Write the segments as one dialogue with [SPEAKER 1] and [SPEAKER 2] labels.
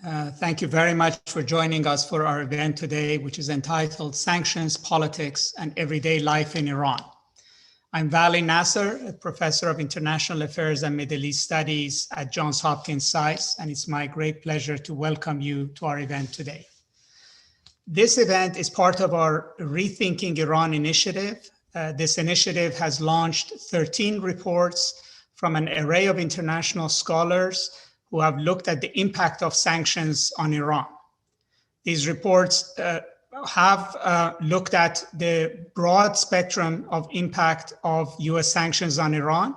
[SPEAKER 1] Thank you very much for joining us for our event today, which is entitled Sanctions, Politics, and Everyday Life in Iran. I'm Vali Nasser, a professor of international affairs and Middle East studies at Johns Hopkins SAIS, and it's my great pleasure to welcome you to our event today. This event is part of our Rethinking Iran initiative. This initiative has launched 13 reports from an array of international scholars who have looked at the impact of sanctions on Iran. These reports have looked at the broad spectrum of impact of US sanctions on Iran,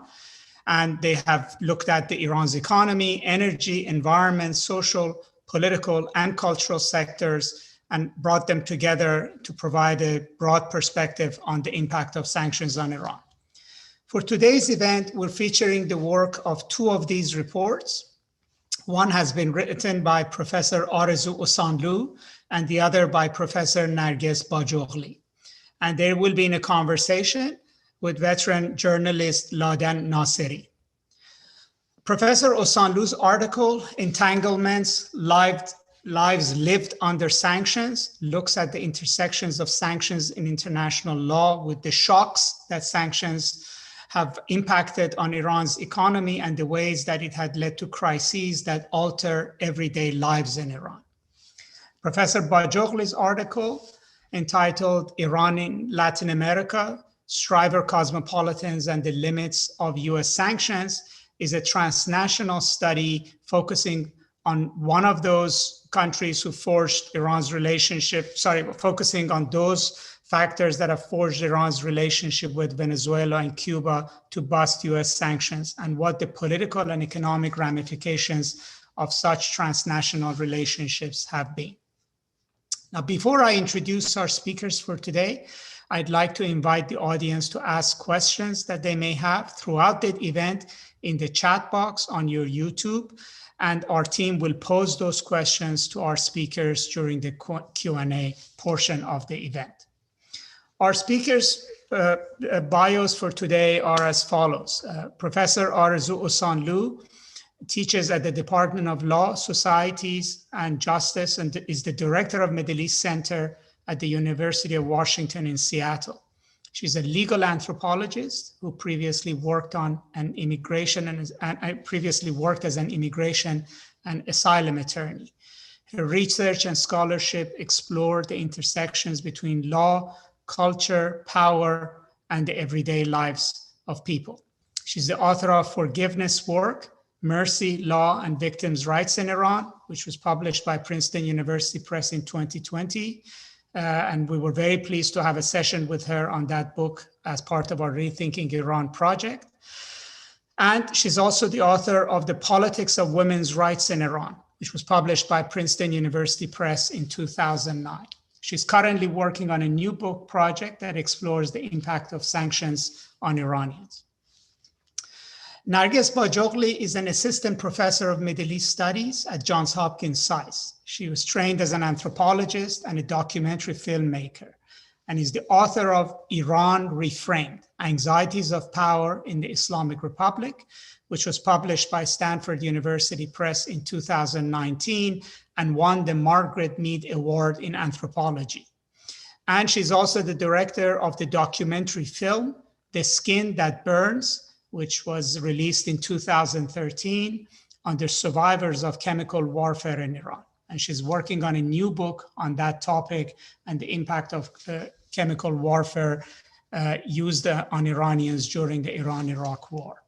[SPEAKER 1] and they have looked at Iran's economy, energy, environment, social, political, and cultural sectors, and brought them together to provide a broad perspective on the impact of sanctions on Iran. For today's event, we're featuring the work of two of these reports. One has been written by Professor Arezou Osanlou and the other by Professor Narges Bajogli. And they will be in a conversation with veteran journalist Ladan Nasseri. Professor Osanlou's article, Entanglements, Lives Lived Under Sanctions, looks at the intersections of sanctions in international law with the shocks that sanctions have impacted on Iran's economy and the ways that it had led to crises that alter everyday lives in Iran. Professor Bajogli's article, entitled Iran in Latin America, Striver Cosmopolitans and the Limits of US Sanctions, is a transnational study focusing on one of those countries who forged Iran's focusing on those factors that have forged Iran's relationship with Venezuela and Cuba to bust US sanctions, and what the political and economic ramifications of such transnational relationships have been. Now, before I introduce our speakers for today, I'd like to invite the audience to ask questions that they may have throughout the event in the chat box on your YouTube, and our team will pose those questions to our speakers during the Q&A portion of the event. Our speakers' bios for today are as follows. Professor Arezou Osanlou teaches at the Department of Law, Societies, and Justice and is the director of Middle East Center at the University of Washington in Seattle. She's a legal anthropologist who previously worked on as an immigration and asylum attorney. Her research and scholarship explore the intersections between law, culture, power, and the everyday lives of people. She's the author of Forgiveness Work, Mercy, Law, and Victims' Rights in Iran, which was published by Princeton University Press in 2020. And we were very pleased to have a session with her on that book as part of our Rethinking Iran project. And she's also the author of The Politics of Women's Rights in Iran, which was published by Princeton University Press in 2009. She's currently working on a new book project that explores the impact of sanctions on Iranians. Narges Bajogli is an assistant professor of Middle East Studies at Johns Hopkins SAIS. She was trained as an anthropologist and a documentary filmmaker, and is the author of Iran Reframed, Anxieties of Power in the Islamic Republic, which was published by Stanford University Press in 2019 and won the Margaret Mead Award in Anthropology. And she's also the director of the documentary film, The Skin That Burns, which was released in 2013 on the survivors of chemical warfare in Iran. And she's working on a new book on that topic and the impact of chemical warfare used on Iranians during the Iran-Iraq War.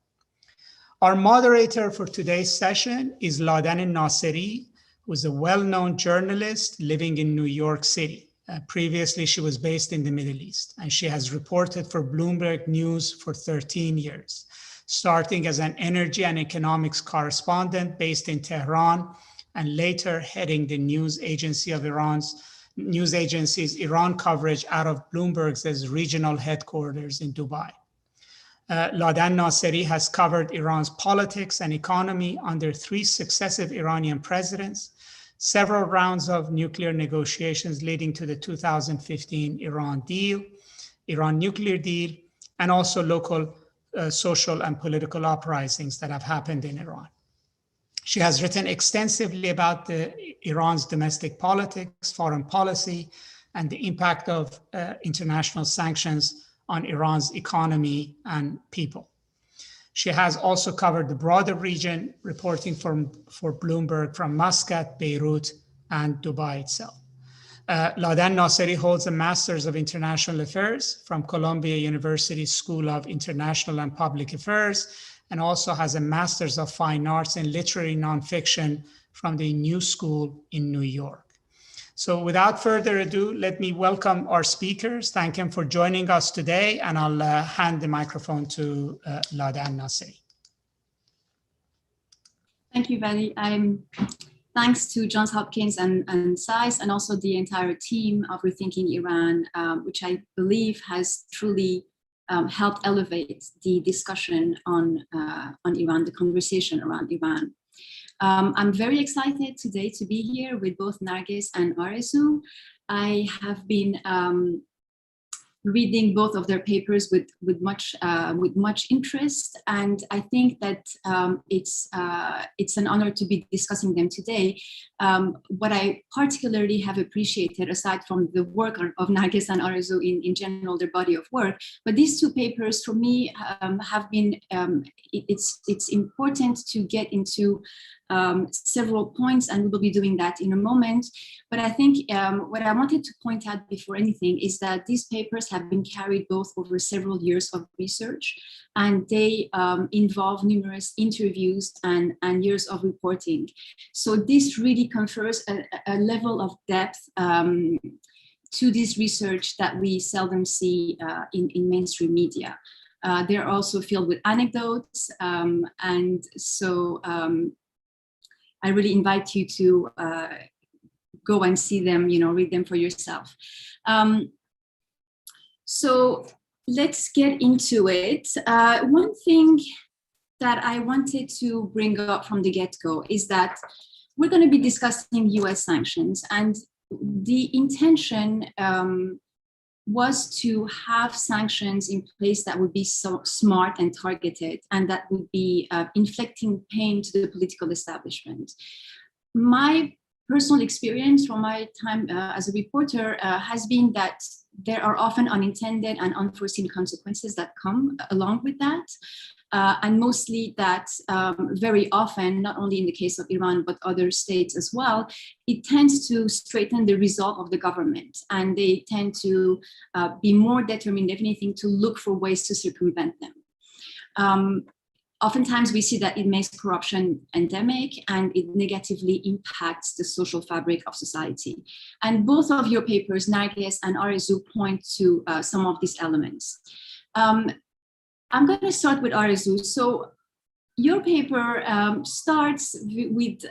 [SPEAKER 1] Our moderator for today's session is Ladan Nasseri, who is a well-known journalist living in New York City. Previously, she was based in the Middle East, and she has reported for Bloomberg News for 13 years, starting as an energy and economics correspondent based in Tehran, and later heading the news agency's Iran coverage out of Bloomberg's regional headquarters in Dubai. Ladan Nasseri has covered Iran's politics and economy under 3 successive Iranian presidents, several rounds of nuclear negotiations leading to the 2015 Iran nuclear deal, and also local social and political uprisings that have happened in Iran. She has written extensively about Iran's domestic politics, foreign policy, and the impact of international sanctions on Iran's economy and people. She has also covered the broader region, reporting for Bloomberg from Muscat, Beirut, and Dubai itself. Ladan Naseri holds a Master's of International Affairs from Columbia University School of International and Public Affairs, and also has a Master's of Fine Arts in Literary Nonfiction from the New School in New York. So without further ado, let me welcome our speakers. Thank them for joining us today, and I'll hand the microphone to Ladan Naseri.
[SPEAKER 2] Thank you, Vali. Thanks to Johns Hopkins and SAIS, and also the entire team of Rethinking Iran, which I believe has truly helped elevate the discussion on Iran, the conversation around Iran. I'm very excited today to be here with both Narges and Arezou. I have been reading both of their papers with much interest, and I think that it's an honor to be discussing them today. What I particularly have appreciated, aside from the work of Narges and Arezou in general, their body of work, but these two papers for me have been, it's important to get into several points, and we will be doing that in a moment. But I think what I wanted to point out before anything is that these papers have been carried both over several years of research, and they involve numerous interviews and years of reporting. So this really confers a level of depth to this research that we seldom see in mainstream media. They're also filled with anecdotes, and so I really invite you to go and see them, read them for yourself. So let's get into it. One thing that I wanted to bring up from the get-go is that we're going to be discussing US sanctions, and the intention was to have sanctions in place that would be so smart and targeted, and that would be inflicting pain to the political establishment. My personal experience from my time as a reporter has been that there are often unintended and unforeseen consequences that come along with that. And mostly that very often, not only in the case of Iran, but other states as well, it tends to straighten the resolve of the government. And they tend to be more determined, if anything, to look for ways to circumvent them. Oftentimes we see that it makes corruption endemic, and it negatively impacts the social fabric of society. And both of your papers, Narges and Arezou, point to some of these elements. I'm going to start with Arezou. So your paper starts with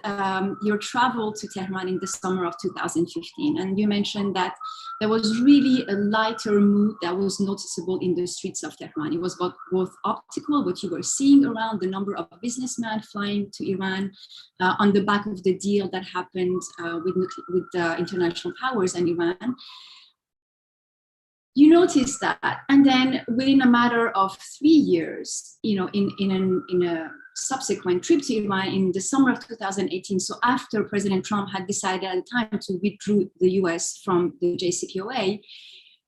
[SPEAKER 2] your travel to Tehran in the summer of 2015. And you mentioned that there was really a lighter mood that was noticeable in the streets of Tehran. It was both optical, what you were seeing around, the number of businessmen flying to Iran on the back of the deal that happened with international powers and Iran. You notice that, and then within a matter of 3 years, in a subsequent trip to Iran in the summer of 2018, so after President Trump had decided at the time to withdraw the US from the JCPOA,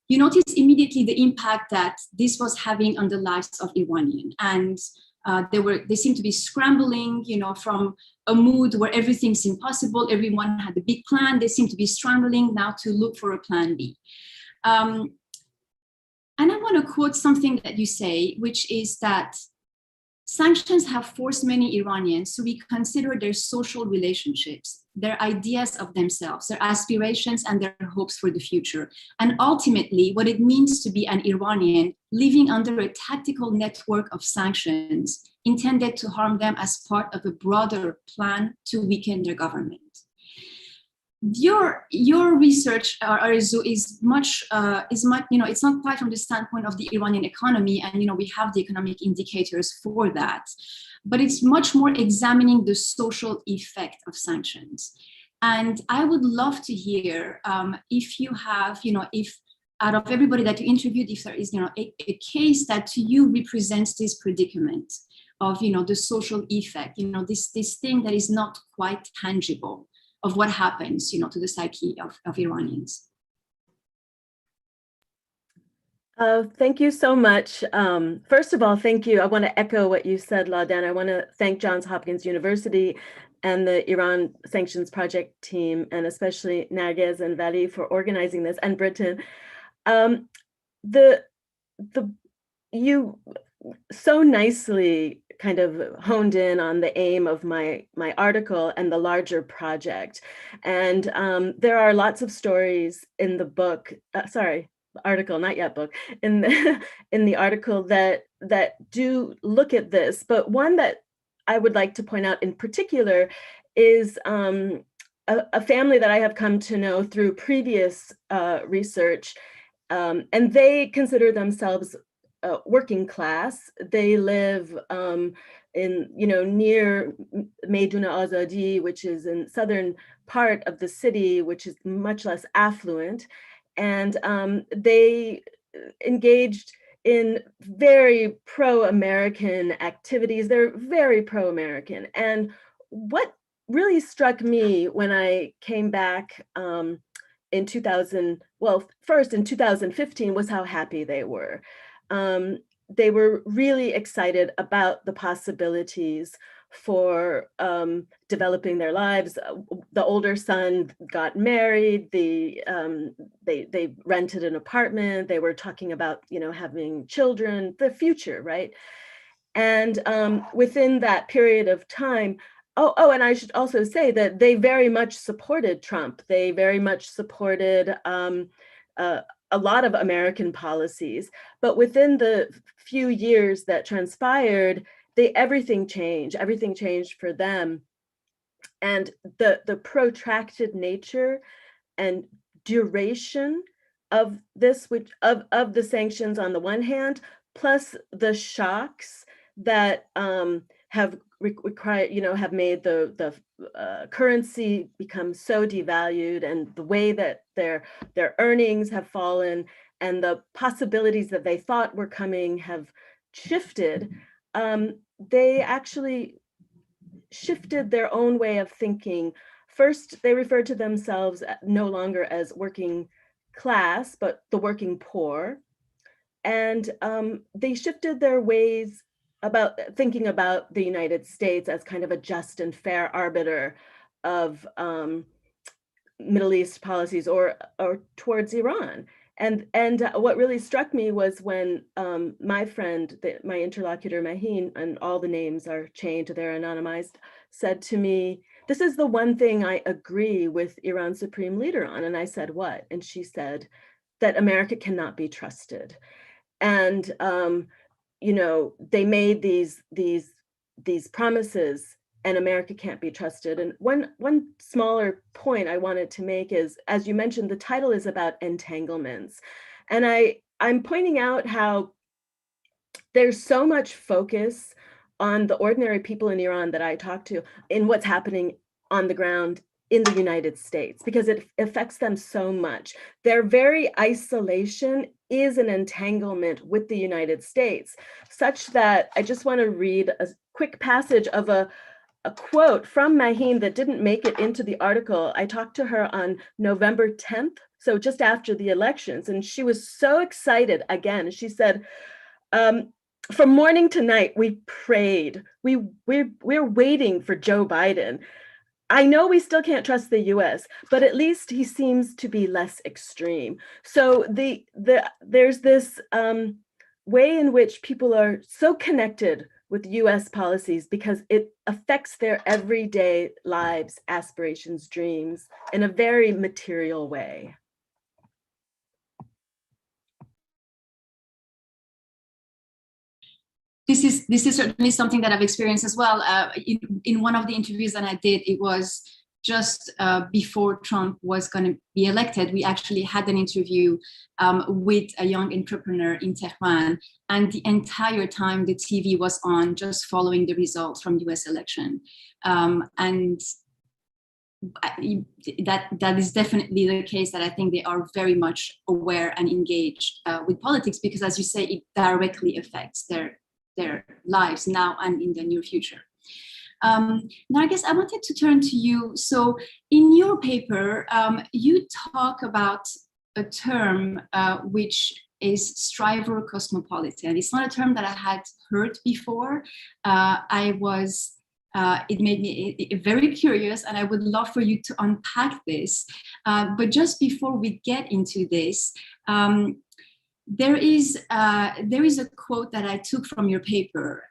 [SPEAKER 2] you notice immediately the impact that this was having on the lives of Iranians. And they seemed to be scrambling, from a mood where everything seemed possible, everyone had a big plan, they seemed to be scrambling now to look for a plan B. And I want to quote something that you say, which is that sanctions have forced many Iranians to reconsider their social relationships, their ideas of themselves, their aspirations, and their hopes for the future. And ultimately, what it means to be an Iranian living under a tactical network of sanctions intended to harm them as part of a broader plan to weaken their government. Your research, Arezou, is much, it's not quite from the standpoint of the Iranian economy, and we have the economic indicators for that, but it's much more examining the social effect of sanctions. And I would love to hear if you have, if out of everybody that you interviewed, if there is, a case that to you represents this predicament of the social effect, this thing that is not quite tangible of what happens to the psyche of Iranians.
[SPEAKER 3] Thank you so much. First of all, thank you. I want to echo what you said, Laudan. I want to thank Johns Hopkins University and the Iran Sanctions Project team, and especially Nargis and Vali for organizing this, and Britain. You so nicely kind of honed in on the aim of my article and the larger project. And there are lots of stories in the book, article, not yet book, in the article that do look at this. But one that I would like to point out in particular is a family that I have come to know through previous research, and they consider themselves working class. They live in near Meiduna Azadi, which is in southern part of the city, which is much less affluent. And they engaged in very pro-American activities. They're very pro-American. And what really struck me when I came back in 2015 was how happy they were. They were really excited about the possibilities for developing their lives. The older son got married. They rented an apartment. They were talking about having children, the future, right? And within that period of time, and I should also say that they very much supported Trump. They very much supported a lot of American policies, but within the few years that transpired, everything changed for them. And the protracted nature and duration of this, of the sanctions on the one hand, plus the shocks that have made the currency become so devalued, and the way that their earnings have fallen, and the possibilities that they thought were coming have shifted. They actually shifted their own way of thinking. First, they referred to themselves no longer as working class, but the working poor. And they shifted their ways about thinking about the United States as kind of a just and fair arbiter of Middle East policies or towards Iran. And what really struck me was when my friend, my interlocutor Maheen, and all the names are chained, they're anonymized, said to me, "This is the one thing I agree with Iran's supreme leader on." And I said, "What?" And she said that America cannot be trusted. And they made these promises, and America can't be trusted. And one smaller point I wanted to make is, as you mentioned, the title is about entanglements. And I'm pointing out how there's so much focus on the ordinary people in Iran that I talk to in what's happening on the ground in the United States, because it affects them so much. Their very isolation is an entanglement with the United States, such that I just want to read a quick passage of a quote from Maheen that didn't make it into the article. I talked to her on November 10th, so just after the elections, and she was so excited again. She said, from morning to night, we prayed. We're waiting for Joe Biden. I know we still can't trust the US, but at least he seems to be less extreme. So there's this way in which people are so connected with US policies because it affects their everyday lives, aspirations, dreams in a very material way.
[SPEAKER 2] This is certainly something that I've experienced as well. In one of the interviews that I did, it was just before Trump was going to be elected. We actually had an interview with a young entrepreneur in Tehran, and the entire time the TV was on, just following the results from US election. And that is definitely the case, that I think they are very much aware and engaged with politics, because, as you say, it directly affects their their lives now and in the near future. Narges, I wanted to turn to you. So in your paper, you talk about a term which is striver cosmopolitan. It's not a term that I had heard before. It made me very curious, and I would love for you to unpack this. But just before we get into this, there is a quote that I took from your paper,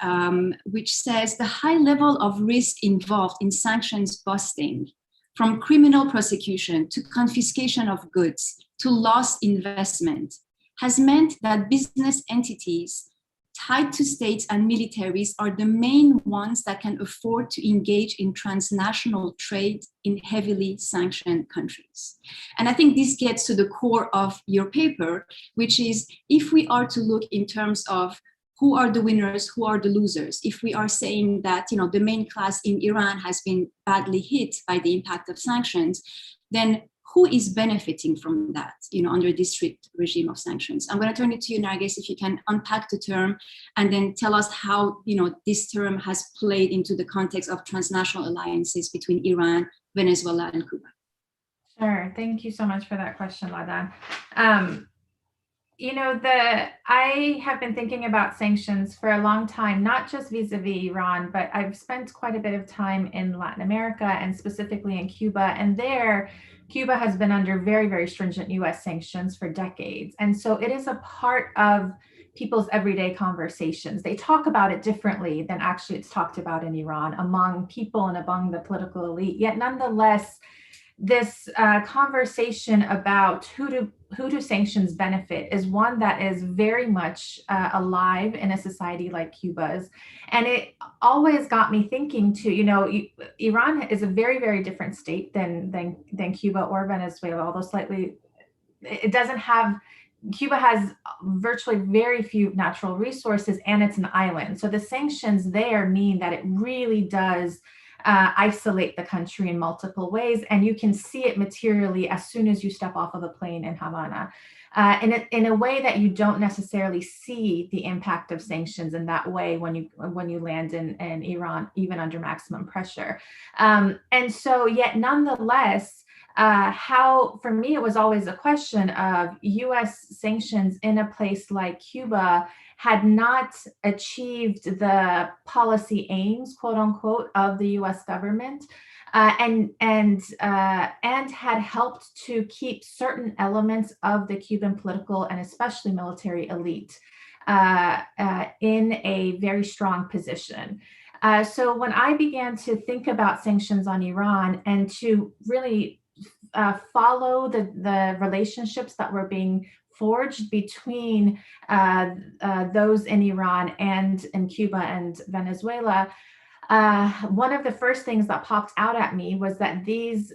[SPEAKER 2] which says the high level of risk involved in sanctions busting, from criminal prosecution to confiscation of goods to lost investment, has meant that business entities tied to states and militaries are the main ones that can afford to engage in transnational trade in heavily sanctioned countries. And I think this gets to the core of your paper, which is if we are to look in terms of who are the winners, who are the losers, if we are saying that the main class in Iran has been badly hit by the impact of sanctions, then who is benefiting from that, under this strict regime of sanctions? I'm going to turn it to you, Narges, if you can unpack the term and then tell us how, this term has played into the context of transnational alliances between Iran, Venezuela, and Cuba.
[SPEAKER 4] Sure. Thank you so much for that question, Ladan. I have been thinking about sanctions for a long time, not just vis-a-vis Iran, but I've spent quite a bit of time in Latin America and specifically in Cuba. And there, Cuba has been under very, very stringent US sanctions for decades. And so it is a part of people's everyday conversations. They talk about it differently than actually it's talked about in Iran among people and among the political elite. Yet nonetheless, this conversation about who do sanctions benefit is one that is very much alive in a society like Cuba's. And it always got me thinking too, Iran is a very, very different state than Cuba or Venezuela, although Cuba has virtually very few natural resources and it's an island. So the sanctions there mean that it really does isolate the country in multiple ways. And you can see it materially as soon as you step off of a plane in Havana. In a way that you don't necessarily see the impact of sanctions in that way when you land in Iran, even under maximum pressure. And so yet nonetheless, how, for me, it was always a question of US sanctions in a place like Cuba had not achieved the policy aims, quote unquote, of the US government, and had helped to keep certain elements of the Cuban political and especially military elite in a very strong position. So when I began to think about sanctions on Iran and to really follow the relationships that were being forged between those in Iran and in Cuba and Venezuela, one of the first things that popped out at me was that these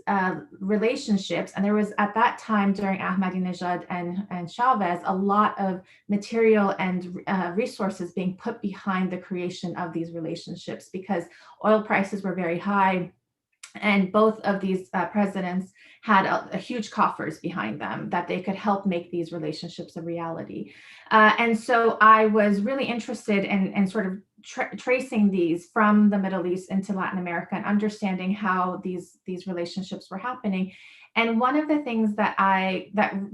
[SPEAKER 4] relationships, and there was at that time during Ahmadinejad and Chavez, a lot of material and resources being put behind the creation of these relationships because oil prices were very high. And both of these presidents had a huge coffers behind them that they could help make these relationships a reality. And so I was really interested in sort of tracing these from the Middle East into Latin America and understanding how these relationships were happening. And one of the things that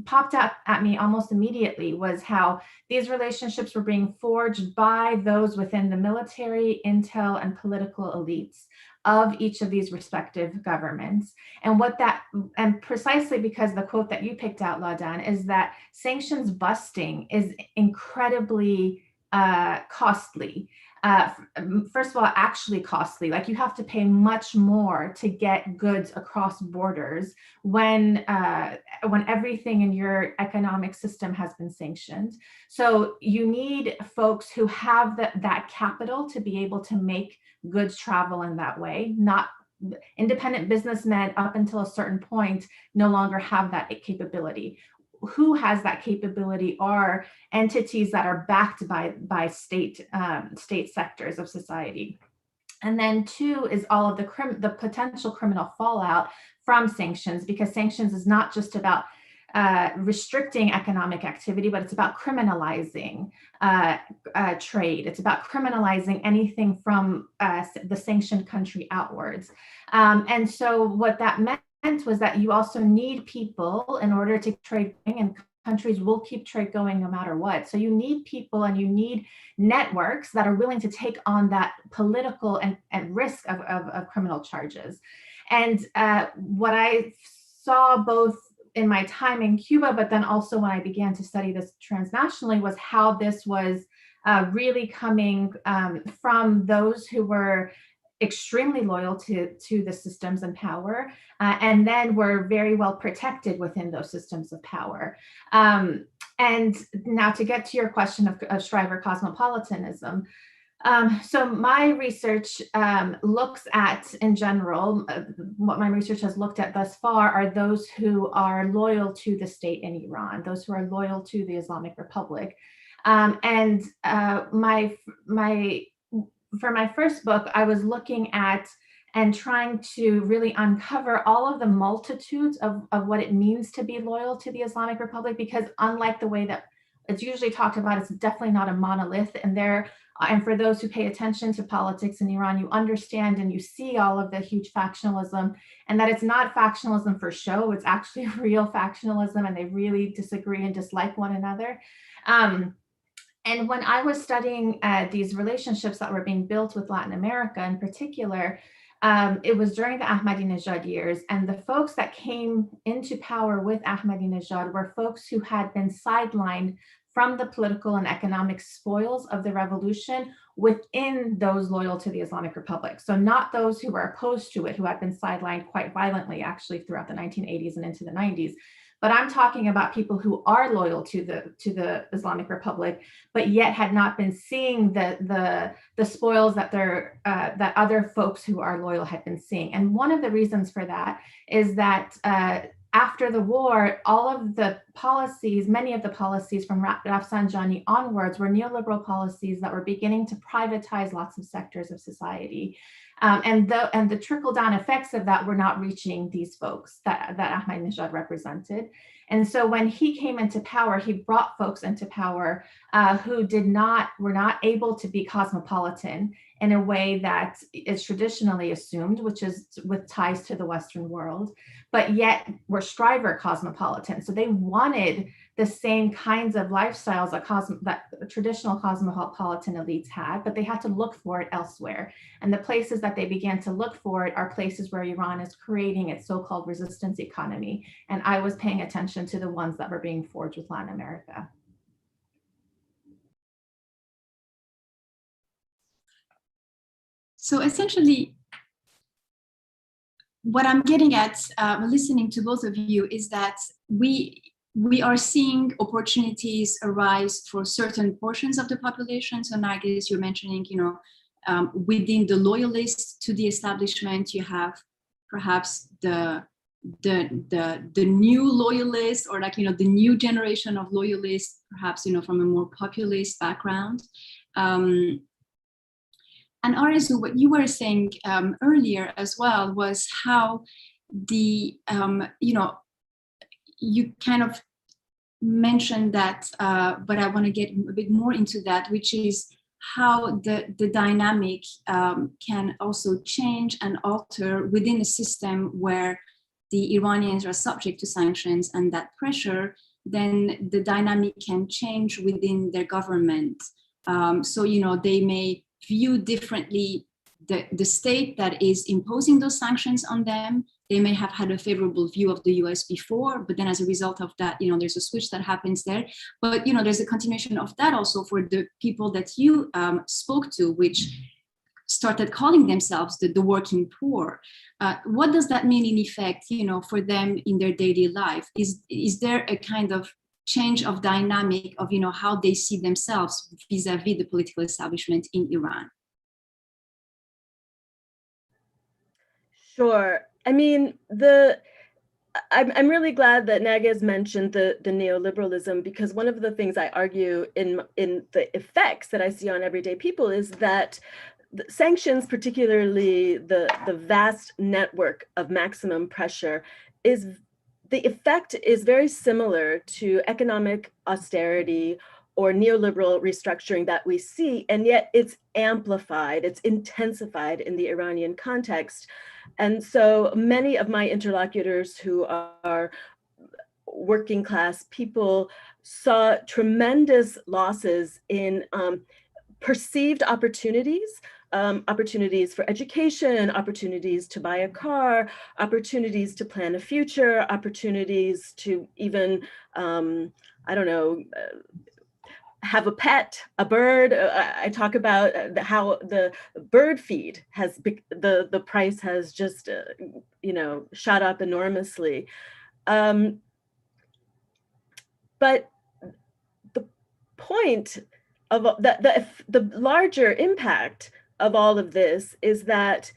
[SPEAKER 4] popped out at me almost immediately was how these relationships were being forged by those within the military, intel, and political elites of each of these respective governments. And precisely because the quote that you picked out, Ladan, is that sanctions busting is incredibly costly. First of all, actually costly. Like you have to pay much more to get goods across borders when everything in your economic system has been sanctioned. So you need folks who have that capital to be able to make goods travel in that way. Not independent businessmen up until a certain point no longer have that capability. Who has that capability are entities that are backed by state sectors of society. And then two is all of the potential criminal fallout from sanctions, because sanctions is not just about restricting economic activity, but it's about criminalizing trade. It's about criminalizing anything from the sanctioned country outwards. And so what that meant was that you also need people in order to trade, and countries will keep trade going no matter what. So you need people and you need networks that are willing to take on that political and risk of criminal charges. And what I saw both in my time in Cuba, but then also when I began to study this transnationally, was how this was really coming from those who were extremely loyal to the systems and power, and then were very well protected within those systems of power. And now to get to your question of Shriver cosmopolitanism, so my research looks at, in general, what my research has looked at thus far are those who are loyal to the state in Iran, those who are loyal to the Islamic Republic. And for my first book, I was looking at and trying to really uncover all of the multitudes of what it means to be loyal to the Islamic Republic, because unlike the way that it's usually talked about, it's definitely not a monolith. And for those who pay attention to politics in Iran, you understand and you see all of the huge factionalism, and that it's not factionalism for show, it's actually real factionalism, and they really disagree and dislike one another. And when I was studying these relationships that were being built with Latin America in particular, it was during the Ahmadinejad years, and the folks that came into power with Ahmadinejad were folks who had been sidelined from the political and economic spoils of the revolution within those loyal to the Islamic Republic. So not those who were opposed to it, who had been sidelined quite violently actually throughout the 1980s and into the 90s. But I'm talking about people who are loyal to the Islamic Republic, but yet had not been seeing the spoils that that other folks who are loyal had been seeing. And one of the reasons for that is that after the war, all of the policies, many of the policies from Rafsanjani onwards were neoliberal policies that were beginning to privatize lots of sectors of society. And the trickle-down effects of that were not reaching these folks that Ahmadinejad represented. And so when he came into power, he brought folks into power who were not able to be cosmopolitan in a way that is traditionally assumed, which is with ties to the Western world, but yet were Shriver cosmopolitan. So they wanted the same kinds of lifestyles that traditional cosmopolitan elites had, but they had to look for it elsewhere. And the places that they began to look for it are places where Iran is creating its so-called resistance economy. And I was paying attention to the ones that were being forged with Latin America.
[SPEAKER 2] So essentially, what I'm getting at listening to both of you is that we are seeing opportunities arise for certain portions of the population. So now I guess you're mentioning, within the loyalists to the establishment, you have perhaps the new loyalists, or the new generation of loyalists, perhaps from a more populist background. And Arezou, what you were saying earlier as well was how you kind of mentioned that, but I want to get a bit more into that, which is how the dynamic can also change and alter within a system where the Iranians are subject to sanctions and that pressure. Then the dynamic can change within their government. So they may view differently the state that is imposing those sanctions on them. They may have had a favorable view of the US before, but then as a result of that, there's a switch that happens there. But, there's a continuation of that also for the people that you spoke to, which started calling themselves the working poor. What does that mean in effect, for them in their daily life? Is there a kind of change of dynamic of, how they see themselves vis-a-vis the political establishment in Iran?
[SPEAKER 3] Sure. I mean, I'm really glad that Nages mentioned the neoliberalism, because one of the things I argue in the effects that I see on everyday people is that the sanctions, particularly the vast network of maximum pressure, is the effect is very similar to economic austerity or neoliberal restructuring that we see, and yet it's amplified, it's intensified in the Iranian context. And so many of my interlocutors who are working class people saw tremendous losses in perceived opportunities, opportunities for education, opportunities to buy a car, opportunities to plan a future, opportunities to even, I don't know, have a pet, a bird. I talk about how the bird feed has, the price has just, shot up enormously. But the point of the larger impact of all of this is that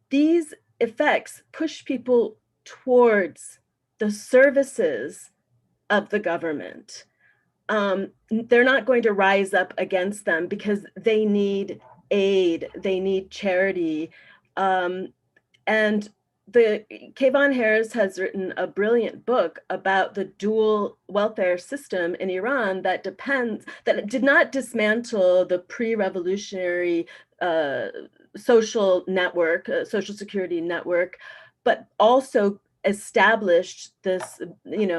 [SPEAKER 3] these effects push people towards the services of the government. They're not going to rise up against them because they need aid, they need charity. And Kayvon Harris has written a brilliant book about the dual welfare system in Iran that did not dismantle the pre-revolutionary social network, social security network, but also established this,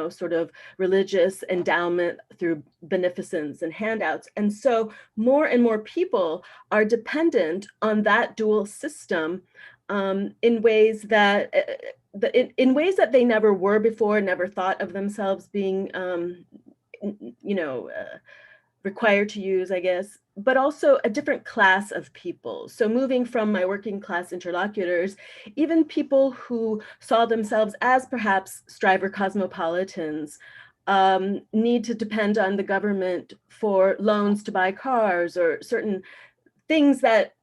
[SPEAKER 3] sort of religious endowment through beneficence and handouts. And so more and more people are dependent on that dual system in ways that they never were before, never thought of themselves being, required to use, I guess, but also a different class of people. So moving from my working class interlocutors, even people who saw themselves as perhaps striver cosmopolitans, need to depend on the government for loans to buy cars or certain things that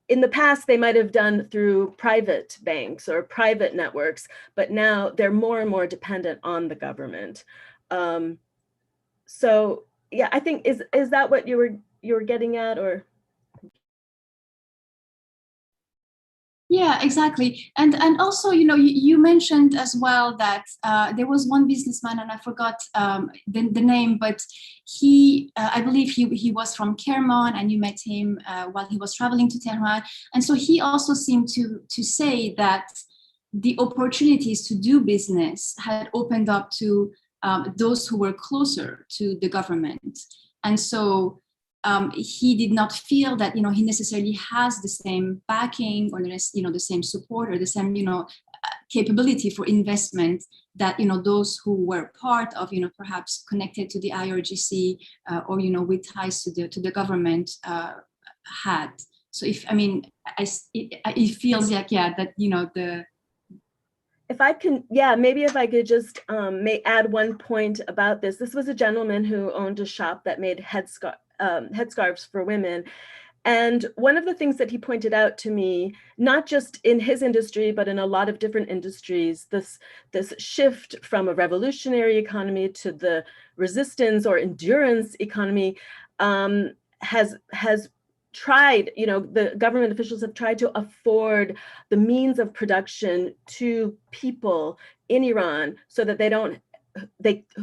[SPEAKER 3] in the past they might have done through private banks or private networks, but now they're more and more dependent on the government. So yeah, I think is that what you were getting at, or?
[SPEAKER 2] Yeah, exactly. And also, you mentioned as well that there was one businessman, and I forgot the name, but he, I believe he was from Kerman, and you met him while he was traveling to Tehran. And so he also seemed to say that the opportunities to do business had opened up to those who were closer to the government. And so he did not feel that he necessarily has the same backing or the same support or the same capability for investment that those who were part of perhaps connected to the IRGC or with ties to the government had. So it feels like that
[SPEAKER 3] If I can, maybe if I could just may add one point about this. This was a gentleman who owned a shop that made headscarves for women. And one of the things that he pointed out to me, not just in his industry, but in a lot of different industries, this shift from a revolutionary economy to the resistance or endurance economy has tried, the government officials have tried to afford the means of production to people in Iran so that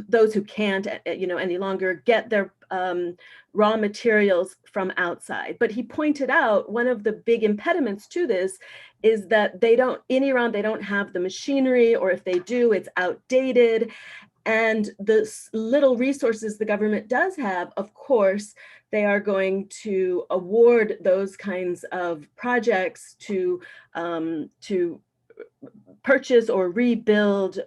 [SPEAKER 3] those who can't, any longer get their raw materials from outside. But he pointed out one of the big impediments to this is that in Iran, they don't have the machinery, or if they do, it's outdated. And the little resources the government does have, of course, they are going to award those kinds of projects to purchase or rebuild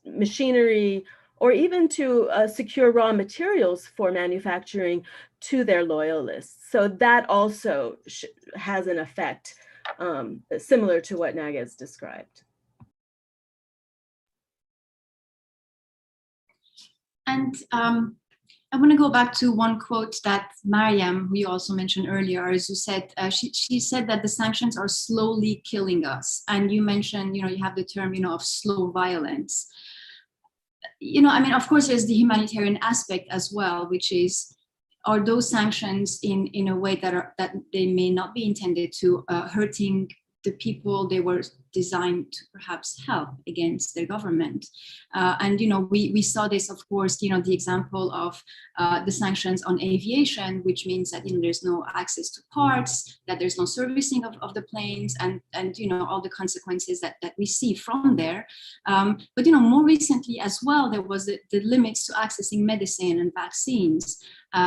[SPEAKER 3] machinery, or even to secure raw materials for manufacturing to their loyalists. So that also has an effect similar to what Nagaz described.
[SPEAKER 2] And I want to go back to one quote that Mariam, who you also mentioned earlier, as you said, she said that the sanctions are slowly killing us. And you mentioned, you have the term, of slow violence. Of course, there's the humanitarian aspect as well, which is, are those sanctions in a way that they may not be intended to, hurting the people they were designed to perhaps help against their government. And we saw this, of course, the example of the sanctions on aviation, which means that there's no access to parts, that there's no servicing of the planes, and all the consequences that we see from there. But more recently as well, there was the limits to accessing medicine and vaccines,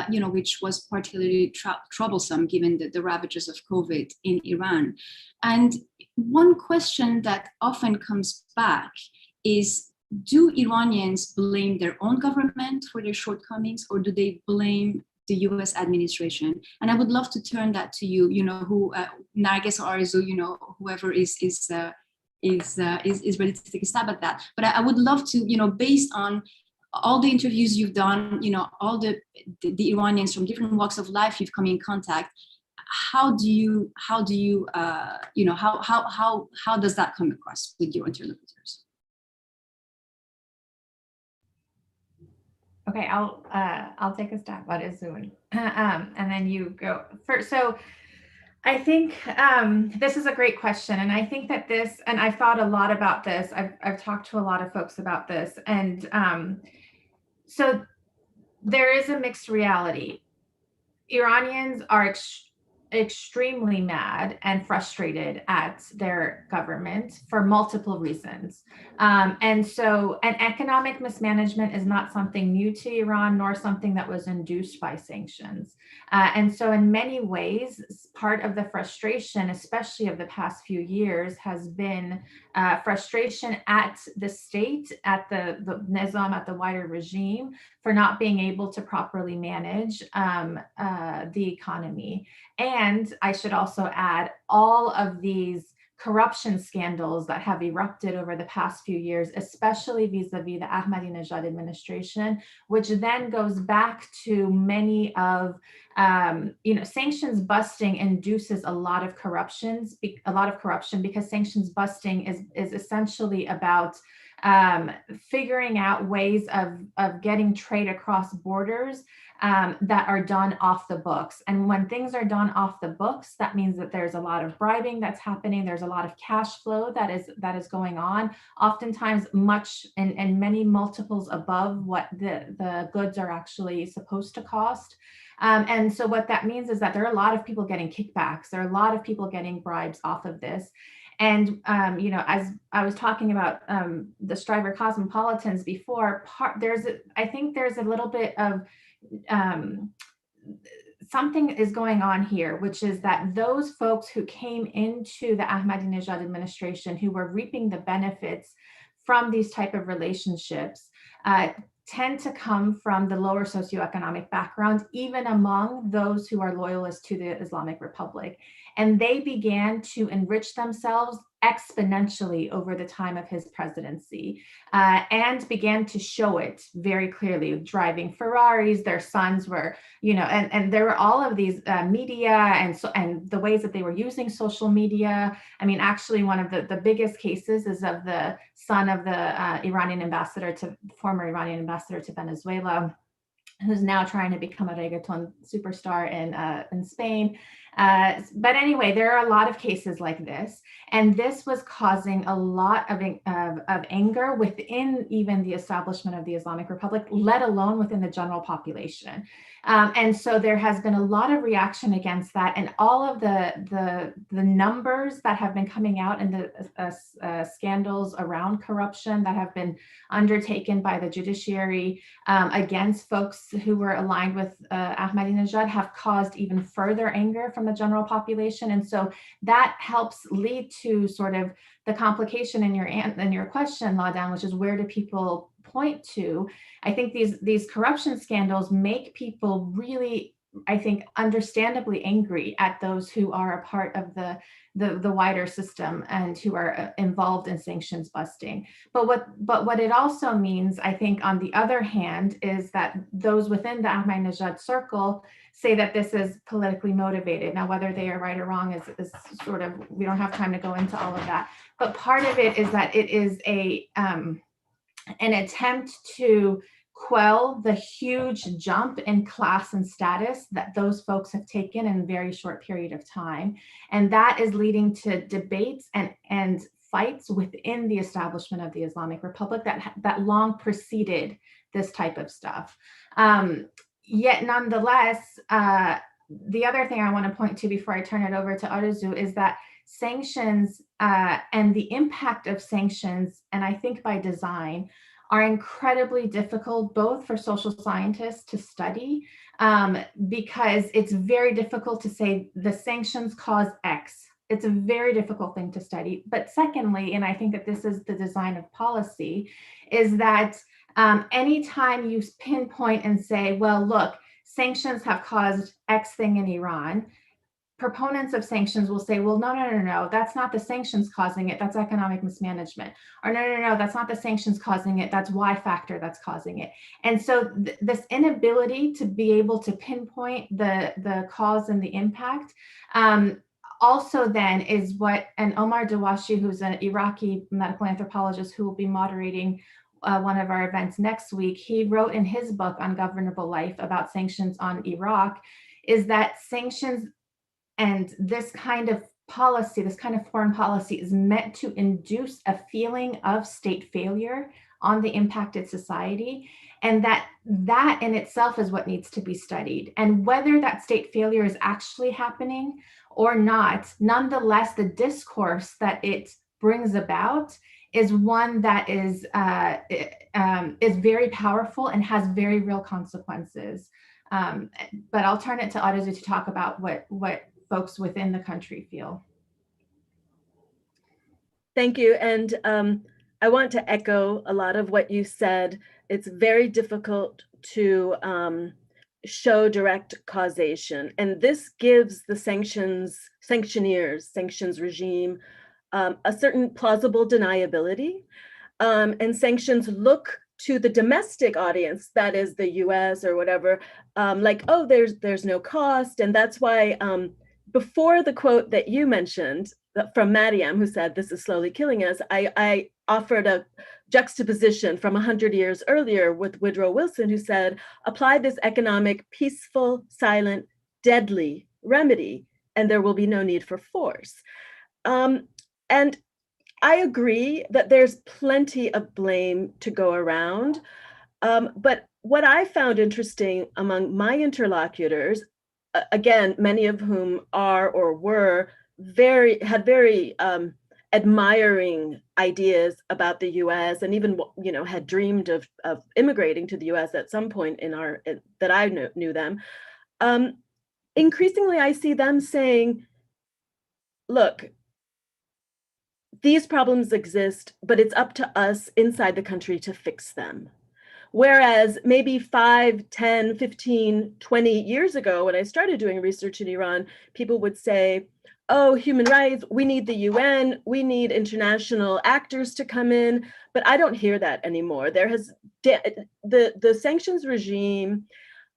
[SPEAKER 2] which was particularly troublesome given the ravages of COVID in Iran. And one question that often comes back is, do Iranians blame their own government for their shortcomings, or do they blame the U.S. administration? And I would love to turn that to you, who Narges or Arzu, whoever is ready to take a stab at that. But I would love to, based on all the interviews you've done, all the Iranians from different walks of life you've come in contact, how does that come across with your interlocutors?
[SPEAKER 4] Okay, I'll take a stab at it, Zoon, and then you go first. So I think this is a great question, and I think that and I've thought a lot about this. I've talked to a lot of folks about this, and so there is a mixed reality. Iranians are extremely mad and frustrated at their government for multiple reasons. And economic mismanagement is not something new to Iran, nor something that was induced by sanctions. And so in many ways, part of the frustration, especially of the past few years, has been frustration at the state, at the Nizam, at the wider regime, for not being able to properly manage the economy. And I should also add all of these corruption scandals that have erupted over the past few years, especially vis-a-vis the Ahmadinejad administration, which then goes back to many of, sanctions busting induces a lot of corruption because sanctions busting is essentially about figuring out ways of getting trade across borders that are done off the books. And when things are done off the books, that means that there's a lot of bribing that's happening. There's a lot of cash flow that is going on, oftentimes much and many multiples above what the goods are actually supposed to cost. And so what that means is that there are a lot of people getting kickbacks. There are a lot of people getting bribes off of this. And, as I was talking about the Stryver cosmopolitans before, I think there's a little bit of something is going on here, which is that those folks who came into the Ahmadinejad administration, who were reaping the benefits from these type of relationships, tend to come from the lower socioeconomic backgrounds, even among those who are loyalists to the Islamic Republic. And they began to enrich themselves exponentially over the time of his presidency, and began to show it very clearly, driving Ferraris. Their sons were, and there were all of these media and the ways that they were using social media. I mean, actually, one of the biggest cases is of the son of the former Iranian ambassador to Venezuela, who's now trying to become a reggaeton superstar in Spain. But anyway, there are a lot of cases like this, and this was causing a lot of anger within even the establishment of the Islamic Republic, let alone within the general population. And so there has been a lot of reaction against that, and all of the numbers that have been coming out in the scandals around corruption that have been undertaken by the judiciary against folks who were aligned with Ahmadinejad have caused even further anger from the general population. And so that helps lead to sort of the complication in your question, Ladan, which is, where do people point to? I think these corruption scandals make people really, I think, understandably angry at those who are a part of the wider system and who are involved in sanctions busting. But what it also means, I think, on the other hand, is that those within the Ahmadinejad circle say that this is politically motivated. Now, whether they are right or wrong is sort of, we don't have time to go into all of that. But part of it is that it is an attempt to quell the huge jump in class and status that those folks have taken in a very short period of time. And that is leading to debates and fights within the establishment of the Islamic Republic that long preceded this type of stuff. Yet nonetheless, the other thing I want to point to before I turn it over to Arzu is that sanctions and the impact of sanctions, and I think by design, are incredibly difficult both for social scientists to study, because it's very difficult to say the sanctions cause X. It's a very difficult thing to study. But secondly, and I think that this is the design of policy, is that anytime you pinpoint and say, well, look, sanctions have caused X thing in Iran, proponents of sanctions will say, well, no, that's not the sanctions causing it, that's economic mismanagement. Or no, that's not the sanctions causing it, that's Y factor that's causing it. And so this inability to be able to pinpoint the cause and the impact also then is what, and Omar Dawashi, who's an Iraqi medical anthropologist who will be moderating one of our events next week, he wrote in his book Ungovernable Life about sanctions on Iraq, is that sanctions and this kind of policy, this kind of foreign policy is meant to induce a feeling of state failure on the impacted society. And that in itself is what needs to be studied. And whether that state failure is actually happening or not, nonetheless, the discourse that it brings about is one that is very powerful and has very real consequences. But I'll turn it to Arzu to talk about what folks within the country feel.
[SPEAKER 3] Thank you. And I want to echo a lot of what you said. It's very difficult to show direct causation. And this gives the sanctions regime a certain plausible deniability. And sanctions look to the domestic audience, that is the US or whatever, like, oh, there's no cost. And that's why before the quote that you mentioned from Mariam, who said, this is slowly killing us, I offered a juxtaposition from 100 years earlier with Woodrow Wilson, who said, apply this economic, peaceful, silent, deadly remedy, and there will be no need for force. And I agree that there's plenty of blame to go around. But what I found interesting among my interlocutors, again, many of whom are or were had very admiring ideas about the US, and even had dreamed of immigrating to the US at some point that I knew them. Increasingly, I see them saying, look, these problems exist, but it's up to us inside the country to fix them. Whereas maybe 5, 10, 15, 20 years ago, when I started doing research in Iran, people would say, oh, human rights, we need the UN, we need international actors to come in. But I don't hear that anymore. The sanctions regime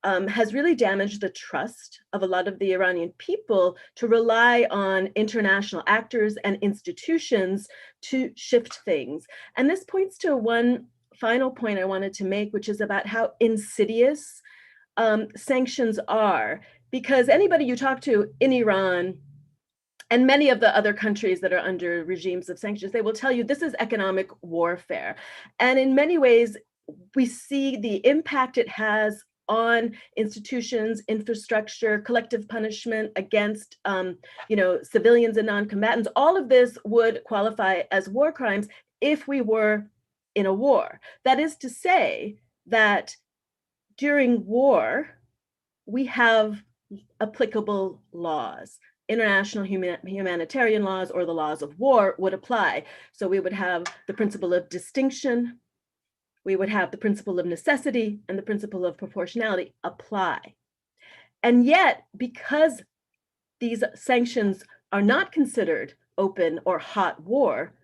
[SPEAKER 3] has really damaged the trust of a lot of the Iranian people to rely on international actors and institutions to shift things. And this points to one final point I wanted to make, which is about how insidious sanctions are. Because anybody you talk to in Iran, and many of the other countries that are under regimes of sanctions, they will tell you this is economic warfare. And in many ways, we see the impact it has on institutions, infrastructure, collective punishment against civilians and non-combatants. All of this would qualify as war crimes if we were in a war. That is to say that during war, we have applicable laws. International humanitarian laws or the laws of war would apply. So we would have the principle of distinction, we would have the principle of necessity, and the principle of proportionality apply. And yet, because these sanctions are not considered open or hot war,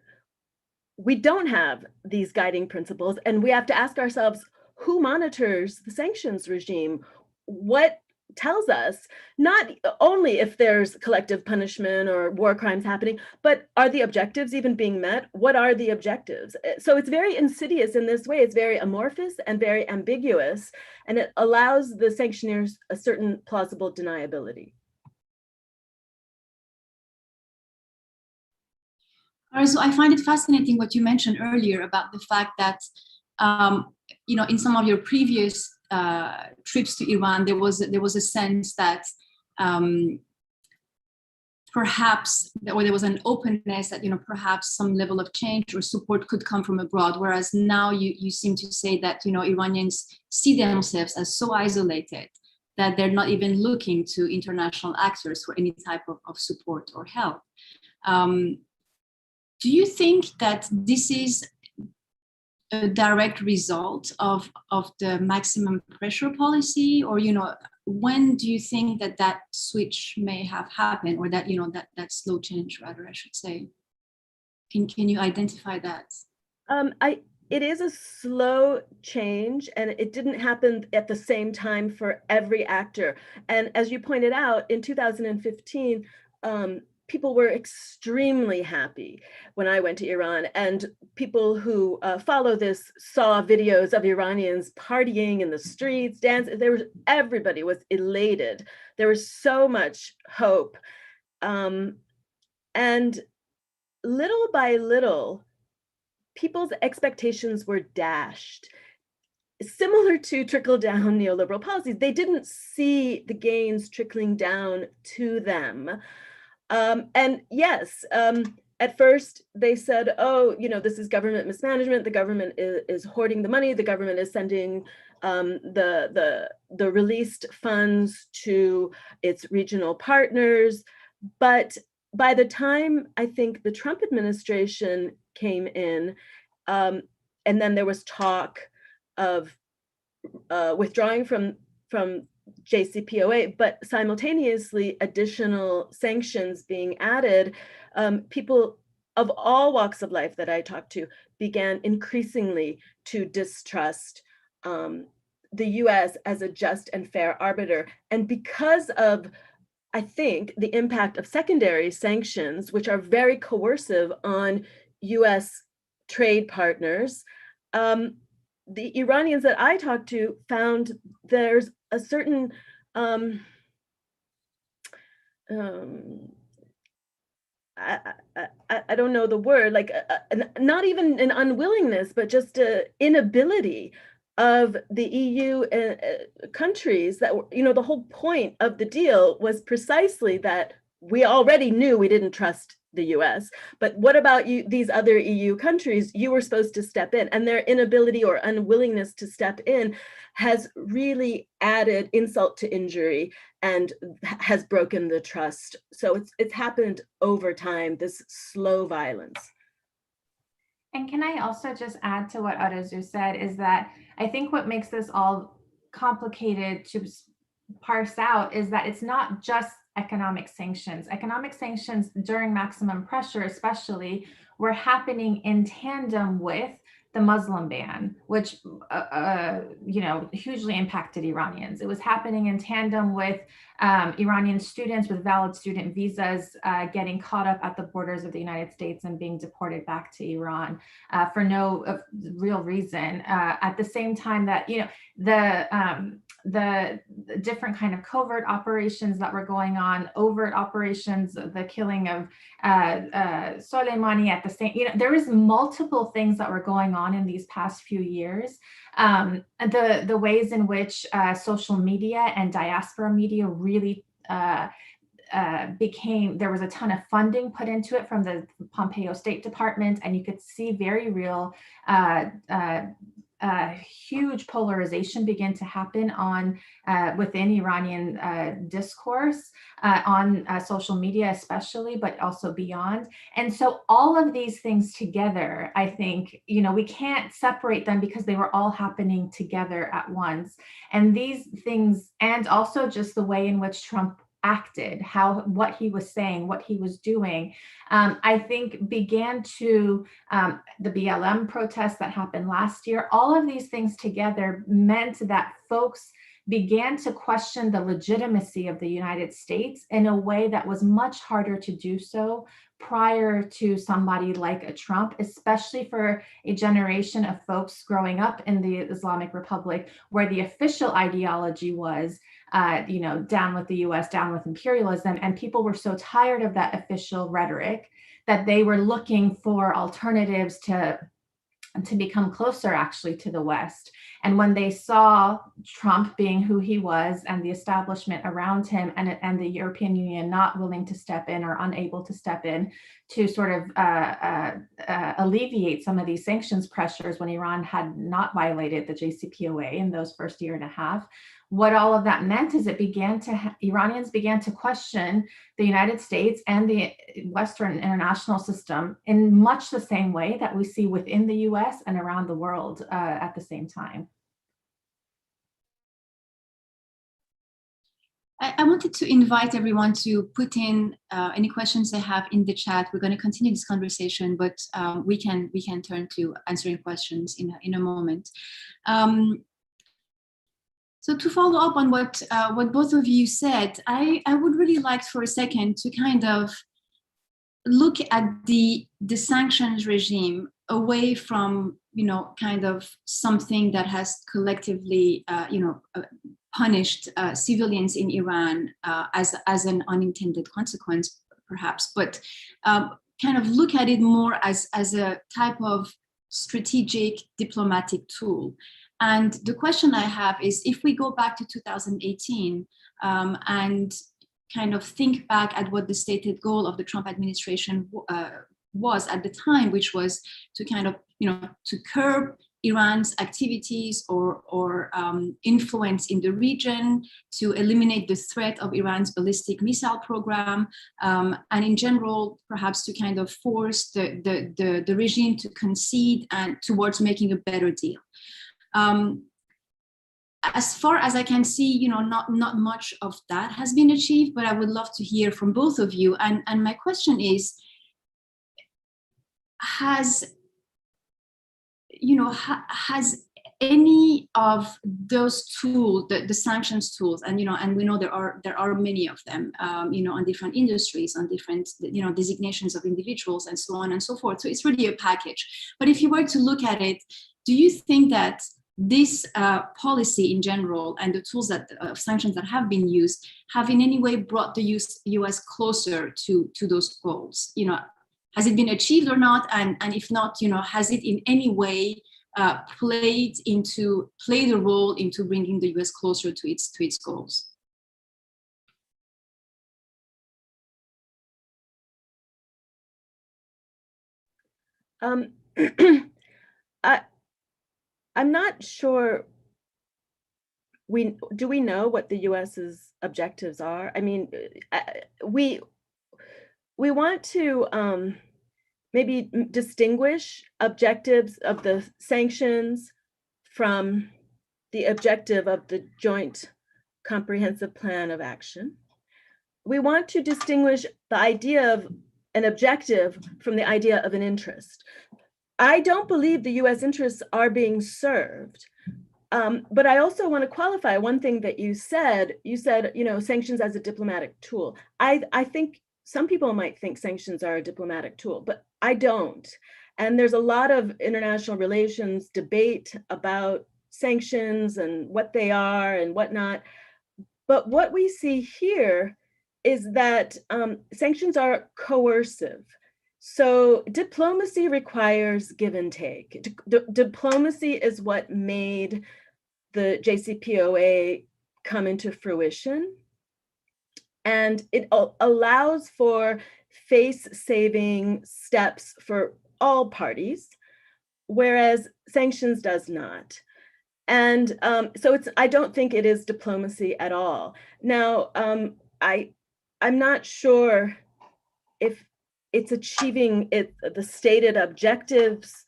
[SPEAKER 3] we don't have these guiding principles, and we have to ask ourselves, who monitors the sanctions regime? What tells us not only if there's collective punishment or war crimes happening, but are the objectives even being met? What are the objectives? So it's very insidious in this way. It's very amorphous and very ambiguous, and it allows the sanctioneers a certain plausible deniability.
[SPEAKER 2] So I find it fascinating what you mentioned earlier about the fact that, in some of your previous trips to Iran, there was a sense that perhaps, or there was an openness that, perhaps some level of change or support could come from abroad. Whereas now you seem to say that, Iranians see themselves as so isolated that they're not even looking to international actors for any type of support or help. Do you think that this is a direct result of the maximum pressure policy, or when do you think that switch may have happened, or that that slow change, rather, I should say? Can you identify that?
[SPEAKER 3] It is a slow change, and it didn't happen at the same time for every actor. And as you pointed out, in 2015, people were extremely happy when I went to Iran, and people who follow this saw videos of Iranians partying in the streets, dancing. Everybody was elated. There was so much hope, and little by little, people's expectations were dashed. Similar to trickle-down neoliberal policies, they didn't see the gains trickling down to them. And yes, at first they said, oh, this is government mismanagement. The government is hoarding the money. The government is sending the released funds to its regional partners. But by the time I think the Trump administration came in, and then there was talk of withdrawing from JCPOA, but simultaneously additional sanctions being added, people of all walks of life that I talked to began increasingly to distrust the US as a just and fair arbiter. And because of, I think, the impact of secondary sanctions, which are very coercive on US trade partners, the Iranians that I talked to found there's a certain I don't know the word, like not even an unwillingness, but just an inability of the EU countries that, the whole point of the deal was precisely that we already knew we didn't trust the US, but what about you, these other EU countries? You were supposed to step in, and their inability or unwillingness to step in has really added insult to injury and has broken the trust. So it's happened over time, this slow violence.
[SPEAKER 4] And can I also just add to what Arezou said, is that I think what makes this all complicated to parse out is that it's not just economic sanctions. Economic sanctions during maximum pressure especially were happening in tandem with the Muslim ban, which hugely impacted Iranians. It was happening in tandem with Iranian students with valid student visas getting caught up at the borders of the United States and being deported back to Iran for no real reason. At the same time that the different kind of covert operations that were going on, overt operations, the killing of Soleimani at the same, there was multiple things that were going on in these past few years. The ways in which social media and diaspora media really there was a ton of funding put into it from the Pompeo State Department, and you could see very real huge polarization begin to happen on within Iranian discourse on social media especially, but also beyond. And so all of these things together, I think, we can't separate them because they were all happening together at once. And these things, and also just the way in which Trump acted, what he was saying, what he was doing, I think began to, the BLM protests that happened last year, all of these things together meant that folks began to question the legitimacy of the United States in a way that was much harder to do so prior to somebody like a Trump, especially for a generation of folks growing up in the Islamic Republic, where the official ideology was, down with the US, down with imperialism. And people were so tired of that official rhetoric that they were looking for alternatives to become closer actually to the West. And when they saw Trump being who he was and the establishment around him and the European Union not willing to step in or unable to step in to sort of alleviate some of these sanctions pressures when Iran had not violated the JCPOA in those first year and a half, what all of that meant is Iranians began to question the United States and the Western international system in much the same way that we see within the US and around the world at the same time.
[SPEAKER 2] I wanted to invite everyone to put in any questions they have in the chat. We're going to continue this conversation, but we can turn to answering questions in a moment. So to follow up on what both of you said, I would really like for a second to kind of look at the sanctions regime away from, kind of something that has collectively, punished civilians in Iran as an unintended consequence, perhaps, but kind of look at it more as a type of strategic diplomatic tool. And the question I have is, if we go back to 2018 and kind of think back at what the stated goal of the Trump administration was at the time, which was to kind of, to curb Iran's activities or influence in the region, to eliminate the threat of Iran's ballistic missile program, and in general, perhaps to kind of force the regime to concede and towards making a better deal. As far as I can see, not much of that has been achieved, but I would love to hear from both of you. And my question is, has any of those tools, the sanctions tools, and we know there are many of them, on different industries, on different designations of individuals, and so on and so forth. So it's really a package. But if you were to look at it, do you think that this policy in general and the tools of sanctions that have been used have in any way brought the U.S. closer to those goals? Has it been achieved or not? And if not, has it in any way played a role into bringing the U.S. closer to its goals?
[SPEAKER 3] I'm not sure. Do we know what the U.S.'s objectives are? I mean, we want to maybe distinguish objectives of the sanctions from the objective of the Joint Comprehensive Plan of Action. We want to distinguish the idea of an objective from the idea of an interest. I don't believe the U.S. interests are being served. But I also want to qualify one thing that you said, sanctions as a diplomatic tool. I think some people might think sanctions are a diplomatic tool, but I don't. And there's a lot of international relations debate about sanctions and what they are and whatnot. But what we see here is that sanctions are coercive. So diplomacy requires give and take. Diplomacy is what made the JCPOA come into fruition. And it allows for face-saving steps for all parties, whereas sanctions does not. And so I don't think it is diplomacy at all. Now, I'm not sure if it's achieving the stated objectives.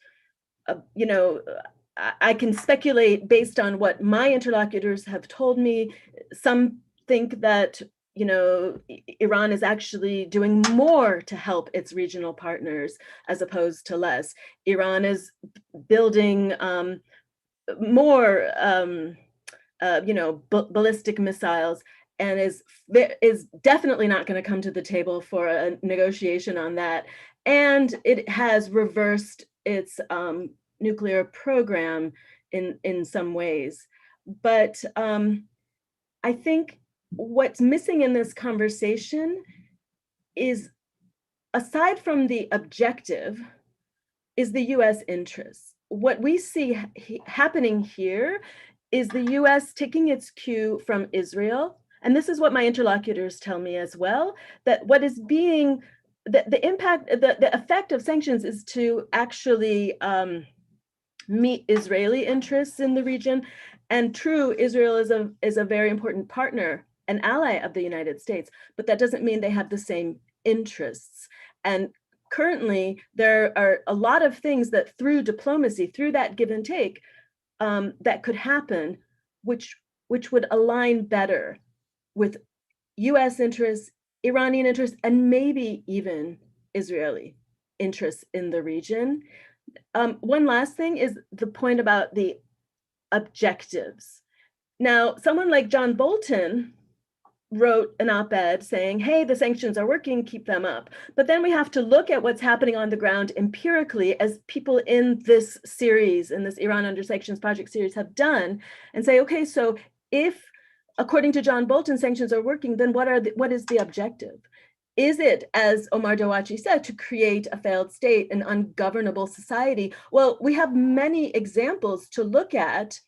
[SPEAKER 3] I can speculate based on what my interlocutors have told me. Some think that Iran is actually doing more to help its regional partners as opposed to less. Iran is building more, ballistic missiles, and is definitely not going to come to the table for a negotiation on that. And it has reversed its nuclear program in some ways. But I think what's missing in this conversation is aside from the objective is the US interests. What we see happening here is the US taking its cue from Israel. And this is what my interlocutors tell me as well, that what is being, the impact, the effect of sanctions is to actually meet Israeli interests in the region. And true, Israel is a very important partner, an ally of the United States, but that doesn't mean they have the same interests. And currently, there are a lot of things that through diplomacy, through that give and take, that could happen, which would align better with US interests, Iranian interests, and maybe even Israeli interests in the region. One last thing is the point about the objectives. Now, someone like John Bolton wrote an op-ed saying, hey, the sanctions are working, keep them up. But then we have to look at what's happening on the ground empirically, as people in this series, in this Iran Under Sanctions project series have done, and say, okay, so if, according to John Bolton, sanctions are working, then what is the objective? Is it, as Omar Dawachi said, to create a failed state, an ungovernable society? Well, we have many examples to look at,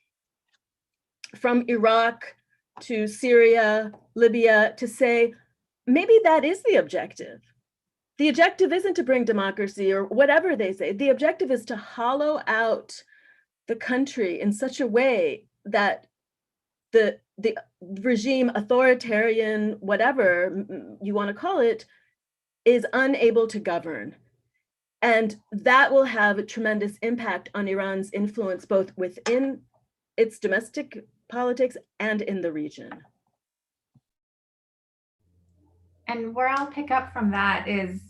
[SPEAKER 3] from Iraq to Syria, Libya, to say, maybe that is the objective. The objective isn't to bring democracy or whatever they say. The objective is to hollow out the country in such a way that the regime, authoritarian, whatever you want to call it, is unable to govern. And that will have a tremendous impact on Iran's influence, both within its domestic politics and in the region.
[SPEAKER 4] And where I'll pick up from that is,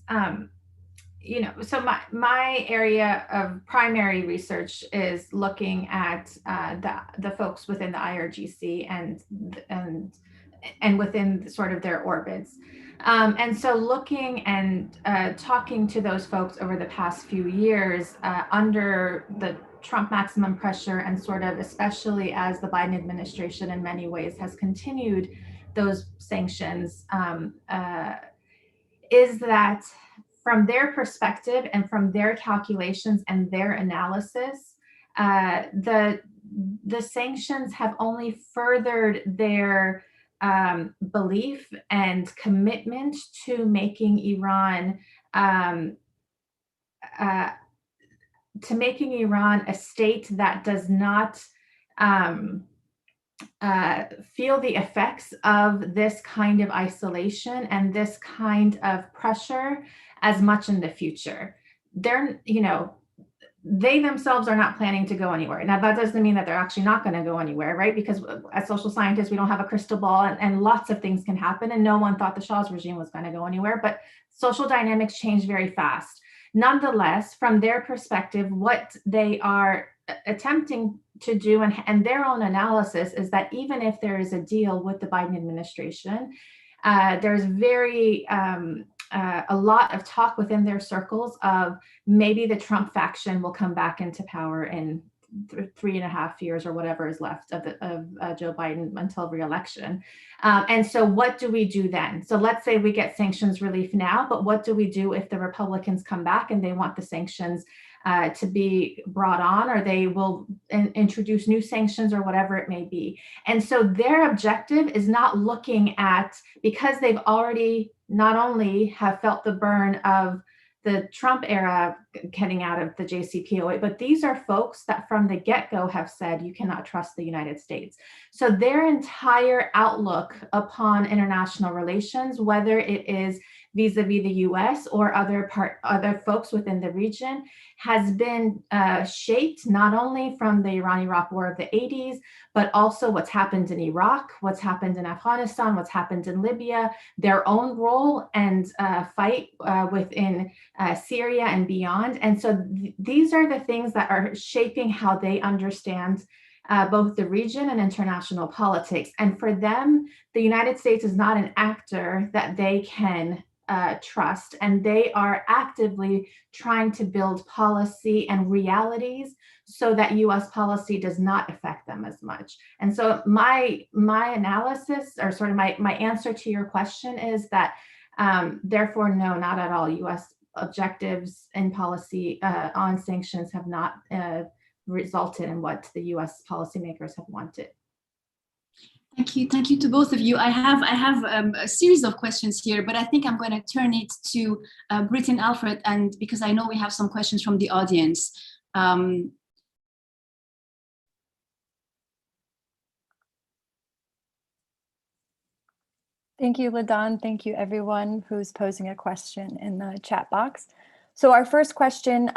[SPEAKER 4] so my area of primary research is looking at the folks within the IRGC and within sort of their orbits. And so looking and talking to those folks over the past few years under the Trump maximum pressure, and sort of especially as the Biden administration in many ways has continued those sanctions, is that from their perspective and from their calculations and their analysis, the sanctions have only furthered their belief and commitment to making Iran a state that does not feel the effects of this kind of isolation and this kind of pressure as much in the future. They themselves are not planning to go anywhere. Now, that doesn't mean that they're actually not going to go anywhere, right? Because as social scientists, we don't have a crystal ball, and lots of things can happen, and no one thought the Shah's regime was going to go anywhere, but social dynamics change very fast. Nonetheless, from their perspective, what they are attempting to do and their own analysis is that even if there is a deal with the Biden administration, there's a lot of talk within their circles of maybe the Trump faction will come back into power in 3.5 years or whatever is left of Joe Biden until re-election. And so what do we do then? So let's say we get sanctions relief now, but what do we do if the Republicans come back and they want the sanctions to be brought on, or they will introduce new sanctions or whatever it may be? And so their objective is not looking at, because they've already not only have felt the burn of the Trump era getting out of the JCPOA, but these are folks that from the get-go have said you cannot trust the United States. So their entire outlook upon international relations, whether it is vis-a-vis the US or other folks within the region, has been shaped not only from the Iran-Iraq War of the 80s, but also what's happened in Iraq, what's happened in Afghanistan, what's happened in Libya, their own role and fight within Syria and beyond. And so these are the things that are shaping how they understand both the region and international politics. And for them, the United States is not an actor that they can trust, and they are actively trying to build policy and realities so that US policy does not affect them as much. And so my analysis, or sort of my answer to your question, is that Therefore, no, not at all. U.S. objectives and policy on sanctions have not resulted in what the U.S. policymakers have wanted.
[SPEAKER 2] Thank you to both of you. I have a series of questions here, but I think I'm going to turn it to Britt and Alfred, and because I know we have some questions from the audience.
[SPEAKER 5] Thank you, LaDawn. Thank you, everyone who's posing a question in the chat box. So our first question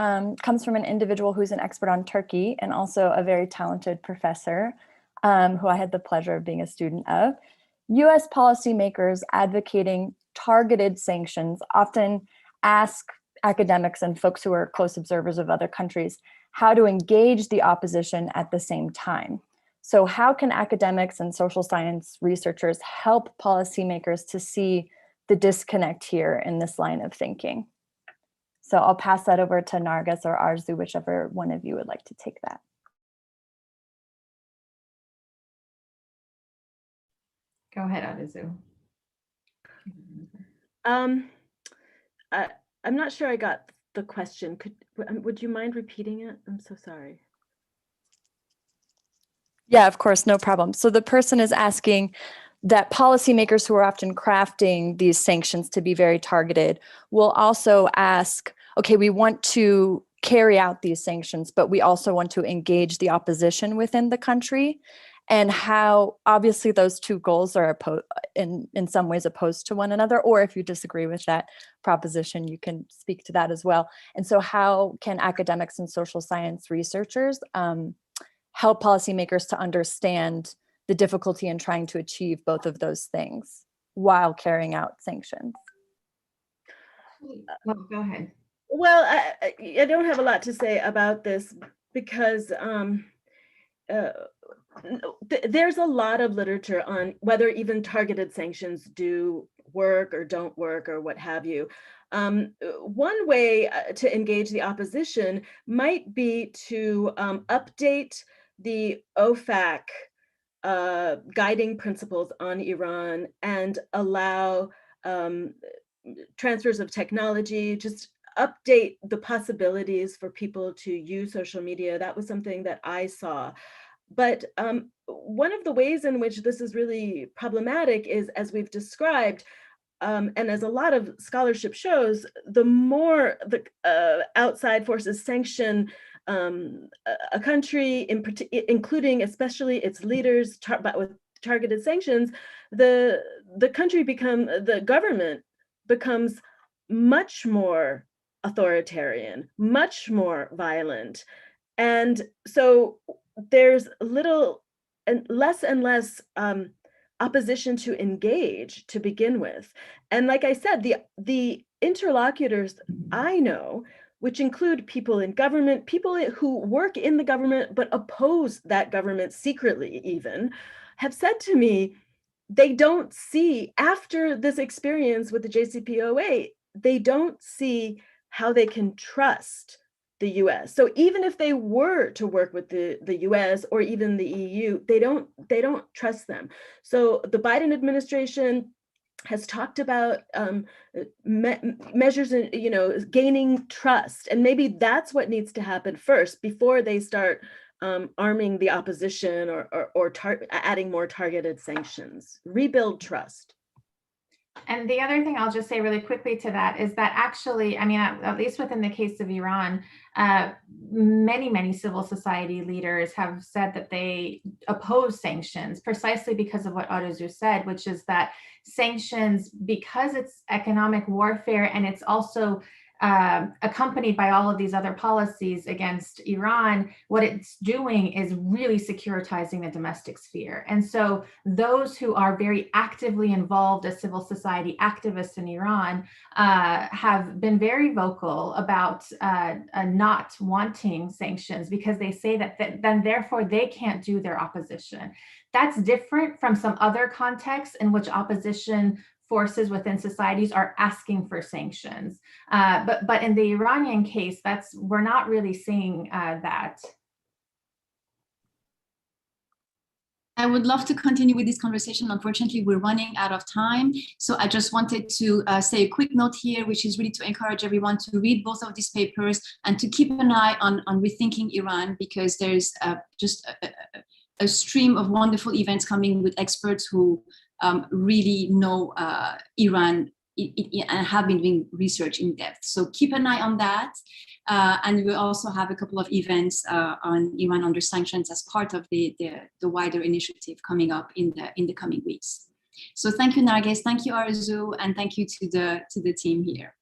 [SPEAKER 5] comes from an individual who's an expert on Turkey and also a very talented professor who I had the pleasure of being a student of. US policymakers advocating targeted sanctions often ask academics and folks who are close observers of other countries how to engage the opposition at the same time. So how can academics and social science researchers help policymakers to see the disconnect here in this line of thinking? So I'll pass that over to Nargis or Arzu, whichever one of you would like to take that.
[SPEAKER 4] Go ahead, Arzu.
[SPEAKER 3] I'm not sure I got the question. Would you mind repeating it? I'm so sorry.
[SPEAKER 5] Yeah, of course, no problem. So the person is asking that policymakers who are often crafting these sanctions to be very targeted will also ask, okay, we want to carry out these sanctions, but we also want to engage the opposition within the country, and how obviously those two goals are in some ways opposed to one another, or if you disagree with that proposition, you can speak to that as well. And so how can academics and social science researchers help policymakers to understand the difficulty in trying to achieve both of those things while carrying out sanctions?
[SPEAKER 4] Well, go ahead.
[SPEAKER 3] Well, I don't have a lot to say about this because there's a lot of literature on whether even targeted sanctions do work or don't work or what have you. One way to engage the opposition might be to update the OFAC guiding principles on Iran and allow transfers of technology, just update the possibilities for people to use social media. That was something that I saw. But one of the ways in which this is really problematic is, as we've described, and as a lot of scholarship shows, the more the outside forces sanction a country, including especially its leaders, with targeted sanctions, the government becomes much more authoritarian, much more violent, and so there's little and less opposition to engage to begin with. And like I said, the interlocutors I know, which include people in government, people who work in the government but oppose that government secretly even, have said to me, they don't see, after this experience with the JCPOA, they don't see how they can trust the US. So even if they were to work with the US or even the EU, they don't trust them. So the Biden administration has talked about measures in, gaining trust. And maybe that's what needs to happen first before they start arming the opposition or adding more targeted sanctions. Rebuild trust.
[SPEAKER 4] And the other thing I'll just say really quickly to that is that actually, I mean, at least within the case of Iran, many civil society leaders have said that they oppose sanctions precisely because of what Arzu said, which is that sanctions, because it's economic warfare and it's also accompanied by all of these other policies against Iran, what it's doing is really securitizing the domestic sphere. And so those who are very actively involved as civil society activists in Iran have been very vocal about not wanting sanctions because they say that then therefore they can't do their opposition. That's different from some other contexts in which opposition forces within societies are asking for sanctions. But in the Iranian case, we're not really seeing that.
[SPEAKER 2] I would love to continue with this conversation. Unfortunately, we're running out of time. So I just wanted to say a quick note here, which is really to encourage everyone to read both of these papers and to keep an eye on Rethinking Iran, because there's just a stream of wonderful events coming with experts who really know Iran and have been doing research in depth. So keep an eye on that. And we'll also have a couple of events on Iran under sanctions as part of the wider initiative coming up in the coming weeks. So thank you, Narges, thank you, Arzu, and thank you to the team here.